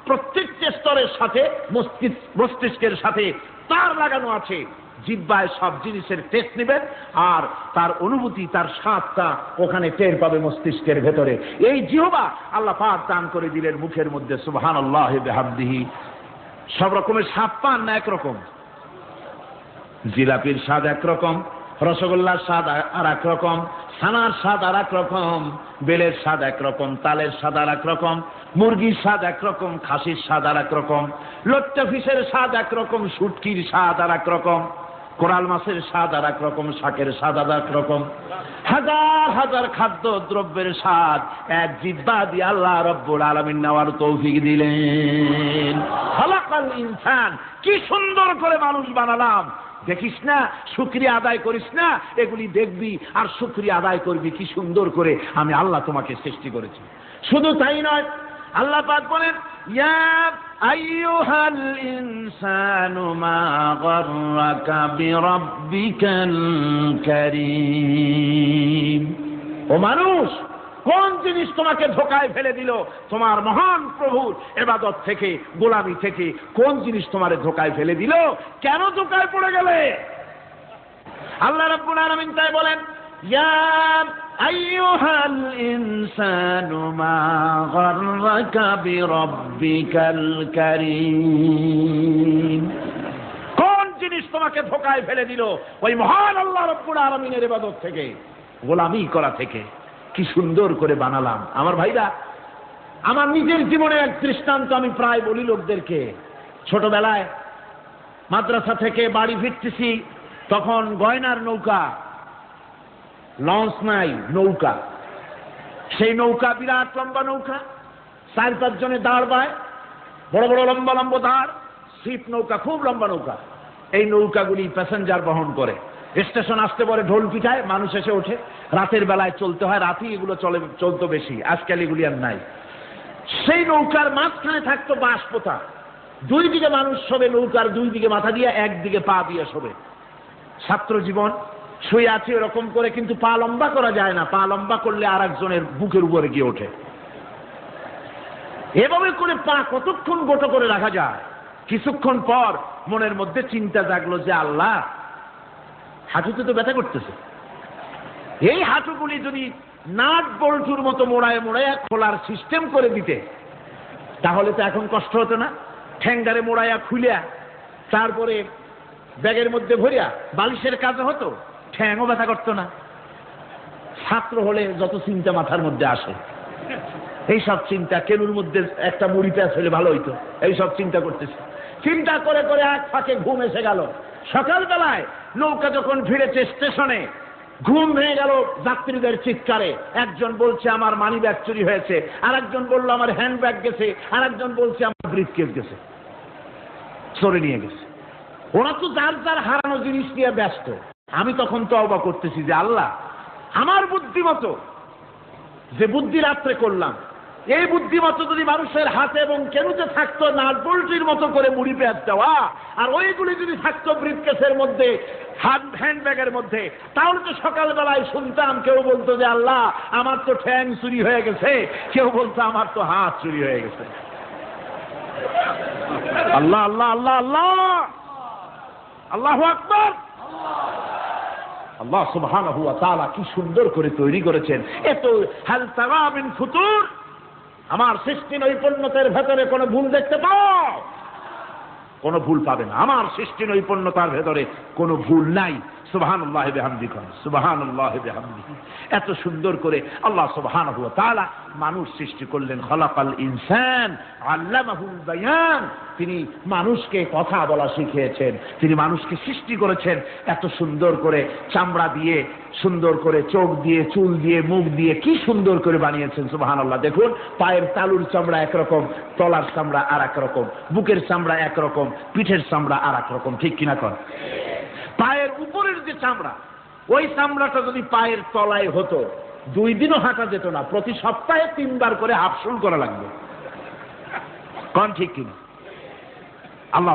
প্রত্যেকটি স্তরের সাথে মস্তিষ্কের সাথে তার লাগানো আছে। জিহ্বায় সব জিনিসের টেস্ট নেবেন, আর তার অনুভূতি, তার স্বাদটা ওখানে টের পাবে মস্তিষ্কের ভেতরে। এই জিহ্বা আল্লাহ পাক দান করে দিলেন মুখের মধ্যে। সুবহানাল্লাহি বিহামদিহি। সব রকমের স্বাদ পান না একরকম? জিলাপির স্বাদ একরকম, রসগোল্লার স্বাদ আর এক রকম, ছানার স্বাদ আর এক রকম, বেলের স্বাদ একরকম, তালের স্বাদ আর এক রকম, মুরগির স্বাদ একরকম, খাসির স্বাদ আর এক রকম, লট্টা ফিশের স্বাদ একরকম, শুটকির স্বাদ আর এক রকম, কোরাল মাছের স্বাদ আর এক রকম, শাকের স্বাদ আর এক রকম। হাজার হাজার খাদ্য দ্রব্যের স্বাদ এক জিহ্বা দিয়ে আল্লাহ রব্বুল আলামিন নেওয়ার তৌফিক দিলেন। খালাকাল ইনসান, কি সুন্দর করে মানুষ বানালাম। দেখিস না, শুকরিয়া আদায় করিস না, এগুলি দেখবি আর শুকরিয়া আদায় করবি কি সুন্দর করে আমি আল্লাহ তোমাকে সৃষ্টি করেছি। শুধু তাই নয়, আল্লাহ পাক বলেন, ইয়া আইয়ুহাল ইনসানু মা গাররাকা বিরাব্বিকাল কারীম। ও মানুষ, কোন জিনিস তোমাকে ধোঁকায় ফেলে দিল? তোমার মহান প্রভুর ইবাদত থেকে, গোলামি থেকে কোন জিনিস তোমারে ধোঁকায় ফেলে দিল? কেন ধোঁকায় পড়ে গেলে? আল্লাহ রাব্বুল আলামিন তাই বলেন, ইয়া আইয়ুহাল ইনসানু মা গাররাকা বিরাব্বিকাল কারীম। কোন জিনিস তোমাকে ধোঁকায় ফেলে দিল? ওই মহান আল্লাহ রাব্বুল আলামিনের ইবাদত থেকে, গোলামি করা থেকে। কি সুন্দর করে বানালাম। আমার ভাইরা, আমার নিজের জীবনে এক দৃষ্টান্ত আমি প্রায় বলি লোকদেরকে। ছোটবেলায় মাদ্রাসা থেকে বাড়ি ফিরতেছি, তখন গয়নার নৌকা, লঞ্চ নাই, নৌকা। সেই নৌকা বিরাট লম্বা নৌকা, 4-5 জনে দাঁড় বায়, বড় বড় লম্বা লম্বা দাঁড়, ছিপ নৌকা, খুব লম্বা নৌকা। এই নৌকাগুলি প্যাসেঞ্জার বহন করে। স্টেশন আসতে পরে ঢোল পিটায়, মানুষ এসে ওঠে। রাতের বেলায় চলতে হয়, রাতেই এগুলো চলতো বেশি, আজকাল এগুলি আর নাই। সেই নৌকার মাঝখানে থাকতো বাঁশ পোতা, 2 দিকে মানুষ শোবে, নৌকার 2 দিকে মাথা দিয়ে, 1 দিকে পা দিয়ে শোবে। ছাত্র জীবন, শুয়ে আছে এরকম করে, কিন্তু পা লম্বা করা যায় না, পা লম্বা করলে আর একজনের বুকের উপরে গিয়ে ওঠে। এভাবে করে পা কতক্ষণ গোটো করে রাখা যায়? কিছুক্ষণ পর মনের মধ্যে চিন্তা জাগলো যে আল্লাহ, হাঁটুতে তো ব্যথা করতেছে, এই হাঁটুগুলি যদি নাট বল্টুর মতো মোড়ায় মোড়ায় খোলার সিস্টেম করে দিতে, তাহলে তো এখন কষ্ট হতো না। ঠ্যাঙ্গারে মোড়াইয়া খুলিয়া তারপরে ব্যাগের মধ্যে ভরিয়া বালিশের কাজে হতো, ঠ্যাংও ব্যথা করতো না। ছাত্র হলে যত চিন্তা মাথার মধ্যে আসে, এইসব চিন্তা, কেনুর মধ্যে একটা মুড়ি প্যাঁচ হলে ভালো হইতো, এইসব চিন্তা করতেছে। চিন্তা করে করে এক ফাঁকে ঘুম এসে গেল। সকালবেলায় নৌকা যখন ফিরেছে স্টেশনে, ঘুম ভেঙে গেল যাত্রীদের চিৎকারে। একজন বলছে আমার মানি ব্যাগ চুরি হয়েছে, আর একজন বললো আমার হ্যান্ড ব্যাগ গেছে, আর একজন বলছে আমার ব্রিফকেস গেছে, চোরে নিয়ে গেছে। ওরা তো যার যার হারানো জিনিস নিয়ে ব্যস্ত। আমি তখন তওবা করতেছি যে আল্লাহ, আমার বুদ্ধিমতো যে বুদ্ধি রাত্রে করলাম, এই বুদ্ধিমতো যদি মানুষের হাতে এবং কেনুতে থাকতো নাট বল্টুর মতো করে মুড়ি পেঁয়াজ দেওয়া, আর ওইগুলি যদি থাকতো ব্রিফকেসের মধ্যে, হ্যান্ডব্যাগের মধ্যে, তাহলে তো সকালবেলায় শুনতাম কেউ বলতো যে আল্লাহ আমার তো ঠ্যাং চুরি হয়ে গেছে, কেউ বলতো আমার তো হাত চুরি হয়ে গেছে। আল্লাহ আল্লাহ আল্লাহ আল্লাহ, আল্লাহু আকবার। আল্লাহ সুবহানাহু ওয়া তাআলা কি সুন্দর করে তৈরি করেছেন। এত হাল তারা মিন ফুতুর, আমার সৃষ্টি নৈপুণ্যতার ভেতরে কোনো ভুল দেখতে পাও? কোনো ভুল পাবে না। আমার সৃষ্টি নৈপুণ্যতার ভেতরে কোনো ভুল নাই। সুবহানাল্লাহি বিহামদিহি, সুবহানাল্লাহি বিহামদিহি। এত সুন্দর করে আল্লাহ সুবহানাহু ওয়া তাআলা মানুষ সৃষ্টি করলেন। খলাকাল ইনসান আল্লামাহুল বায়ান। তিনি মানুষকে কথা বলা শিখিয়েছেন, তিনি মানুষকে সৃষ্টি করেছেন এত সুন্দর করে, চামড়া দিয়ে, সুন্দর করে চোখ দিয়ে, চুল দিয়ে, মুখ দিয়ে, কি সুন্দর করে বানিয়েছেন। সুবহানাল্লাহ। দেখুন, পায়ের তালুর চামড়া একরকম, তলার চামড়া আর এক রকম, বুকের চামড়া একরকম, পিঠের চামড়া আর এক রকম, ঠিক কিনা কর? পায়ের উপরের যে চামড়া, ওই চামড়াটা যদি পায়ের তলায় হতো, 2 দিনও হাঁটা যেত না। প্রতি সপ্তাহে 3 বার করে হাফসুল করা লাগবে, কোন ঠিক কিনা? আল্লাহ